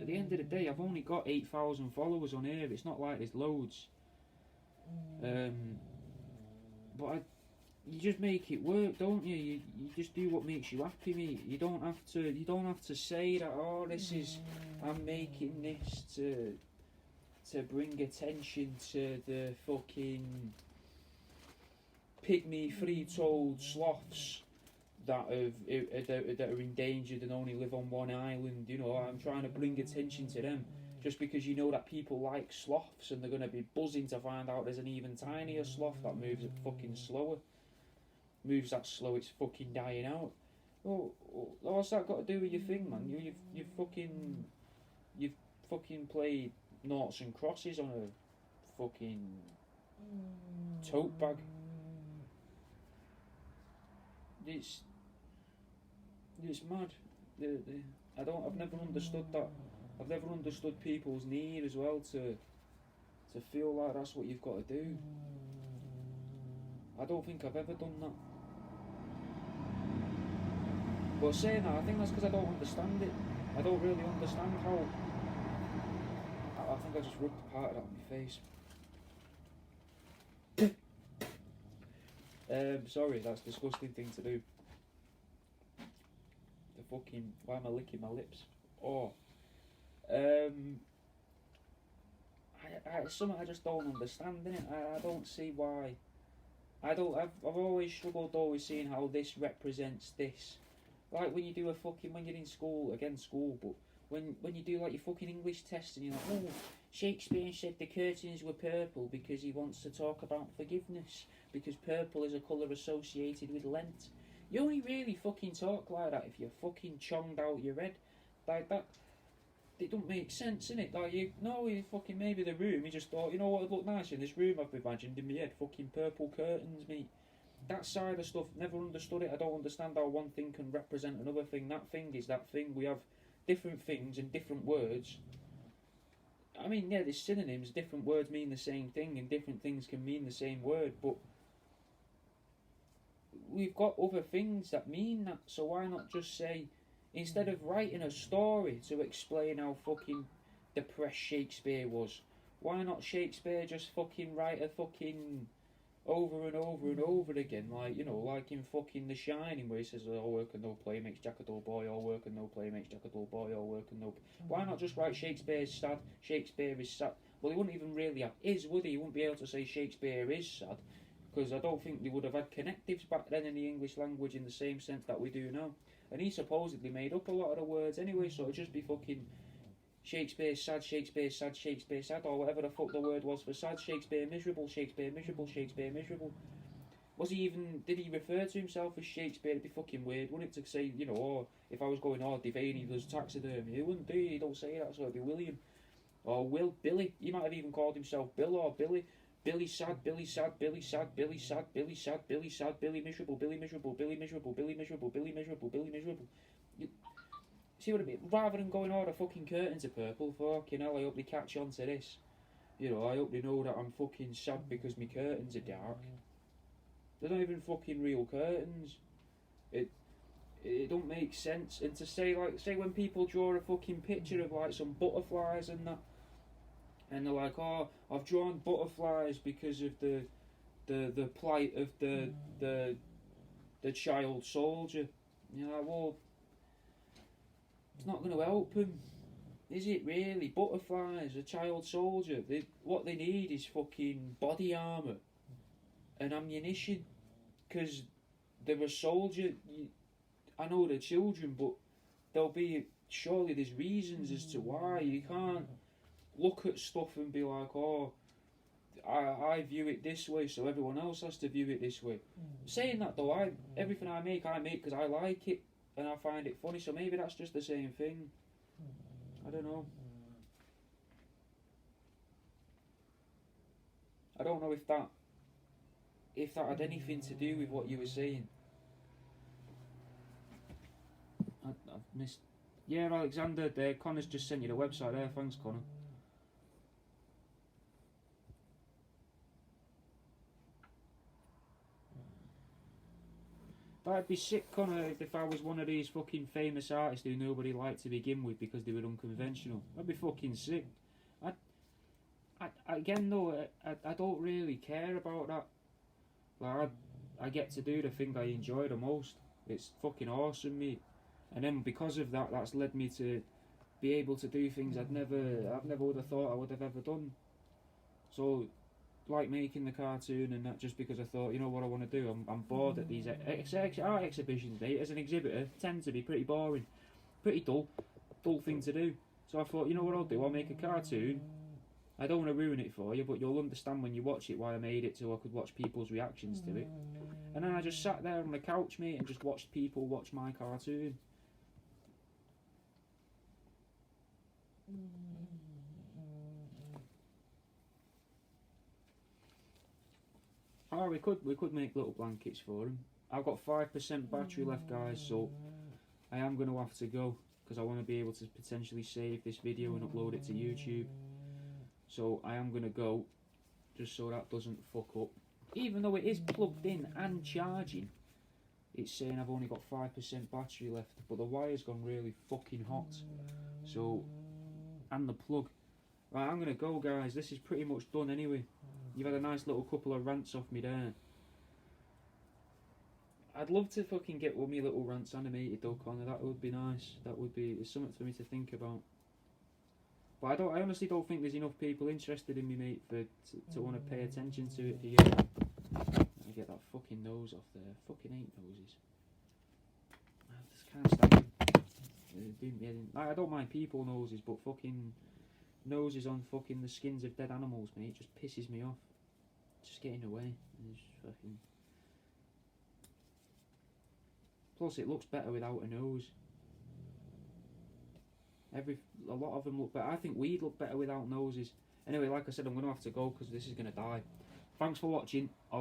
[SPEAKER 1] at the end of the day, I've only got 8,000 followers on here. It's not like there's loads. But you just make it work, don't you? You just do what makes you happy, mate. You don't have to say that. Oh, I'm making this to bring attention to the fucking pygmy three-toed sloths that are endangered and only live on one island. You know, I'm trying to bring attention to them. Just because you know that people like sloths and they're going to be buzzing to find out there's an even tinier sloth that moves it fucking slower. Moves that slow, it's fucking dying out. Oh, what's that got to do with your thing, man? You've fucking played noughts and crosses on a fucking tote bag. It's mad. I've never understood that. I've never understood people's need as well to feel like that's what you've got to do. I don't think I've ever done that. But saying that, I think that's because I don't understand it. I don't really understand how. I think I just rubbed part of that on my face. Sorry, that's a disgusting thing to do. Why am I licking my lips? Oh. It's something I just don't understand, innit? I don't see why. I've always struggled seeing how this represents this. Like when you do when you're in school, but when you do like your fucking English test and you're like, oh, Shakespeare said the curtains were purple because he wants to talk about forgiveness, because purple is a colour associated with Lent. You only really fucking talk like that if you're fucking chonged out your head. Like that. It don't make sense, innit? Like, you fucking maybe the room, you just thought, you know what would look nice in this room I've imagined in my head? Fucking purple curtains, mate. That side of stuff, never understood it. I don't understand how one thing can represent another thing. That thing is that thing. We have different things and different words. I mean, yeah, there's synonyms. Different words mean the same thing and different things can mean the same word, but we've got other things that mean that, so why not just say, instead of writing a story to explain how fucking depressed Shakespeare was, Why not Shakespeare just fucking write a fucking over and over and over again, like, you know, like in fucking The Shining, where he says, all work and no play makes Jack a dull boy, all work and no play makes Jack a dull boy, all work and no... Why not just write Shakespeare's sad, Shakespeare is sad? Well, he wouldn't even really have is, would he? He wouldn't be able to say Shakespeare is sad, because I don't think they would have had connectives back then in the English language in the same sense that we do now. And he supposedly made up a lot of the words anyway, so it'd just be fucking Shakespeare sad, Shakespeare sad, Shakespeare sad, or whatever the fuck the word was for sad. Shakespeare miserable, Shakespeare miserable, Shakespeare miserable. Was he even, did he refer to himself as Shakespeare? It'd be fucking weird, wouldn't it, to say, you know, oh, if I was going, oh, Devaney does taxidermy, he wouldn't do, he don't say that, so it'd be William. Or Billy, he might have even called himself Bill or Billy. Billy sad, Billy sad, Billy sad, Billy sad, Billy sad, Billy sad, Billy miserable, Billy miserable, Billy miserable, Billy miserable, Billy miserable, Billy miserable. See what I mean? Rather than going, oh, the fucking curtains are purple, fucking hell, I hope they catch on to this. You know, I hope they know that I'm fucking sad because my curtains are dark. They're not even fucking real curtains. It don't make sense. And to say, like, say when people draw a fucking picture of, like, some butterflies and that, and they're like, oh, I've drawn butterflies because of the plight of the child soldier. You know, well, it's not going to help him, is it really? Butterflies, a child soldier, what they need is fucking body armour and ammunition, because they're a soldier. I know they're children, but surely there's reasons as to why. You can't look at stuff and be like, oh, I view it this way, so everyone else has to view it this way. Saying that though, everything I make because I like it and I find it funny, so maybe that's just the same thing. I don't know. I don't know if that had anything to do with what you were saying. I've missed. Yeah, Alexander, Connor's just sent you the website there. Thanks, Connor. That'd be sick, Connor, if I was one of these fucking famous artists who nobody liked to begin with because they were unconventional. That'd be fucking sick. Again though, I don't really care about that. Like, I get to do the thing I enjoy the most. It's fucking awesome, mate. And then because of that, that's led me to be able to do things I've never would have thought I would have ever done. So, like making the cartoon and that, just because I thought, you know what I want to do, I'm bored at these art exhibitions, mate, as an exhibitor, tend to be pretty boring, pretty dull thing to do. So I thought, you know what I'll do, I'll make a cartoon. I don't want to ruin it for you, but you'll understand when you watch it why I made it, so I could watch people's reactions to it. And then I just sat there on the couch, mate, and just watched people watch my cartoon. Oh, we could make little blankets for him. I've got 5% battery left, guys, so I am going to have to go, because I want to be able to potentially save this video and upload it to YouTube. So I am going to go, just so that doesn't fuck up. Even though it is plugged in and charging, it's saying I've only got 5% battery left, but the wire's gone really fucking hot. So, and the plug. Right, I'm going to go, guys. This is pretty much done anyway. You've had a nice little couple of rants off me there. I'd love to fucking get all my little rants animated though, Connor. That would be nice. It's something for me to think about. But I honestly don't think there's enough people interested in me, mate, to want to pay attention to it. I get that fucking nose off there. Fucking hate noses. I just can't stand them. I don't mind people noses, but fucking noses on fucking the skins of dead animals, mate, just pisses me off. Just getting away. It's fucking... Plus, it looks better without a nose. A lot of them look better. I think we'd look better without noses. Anyway, like I said, I'm going to have to go because this is going to die. Thanks for watching.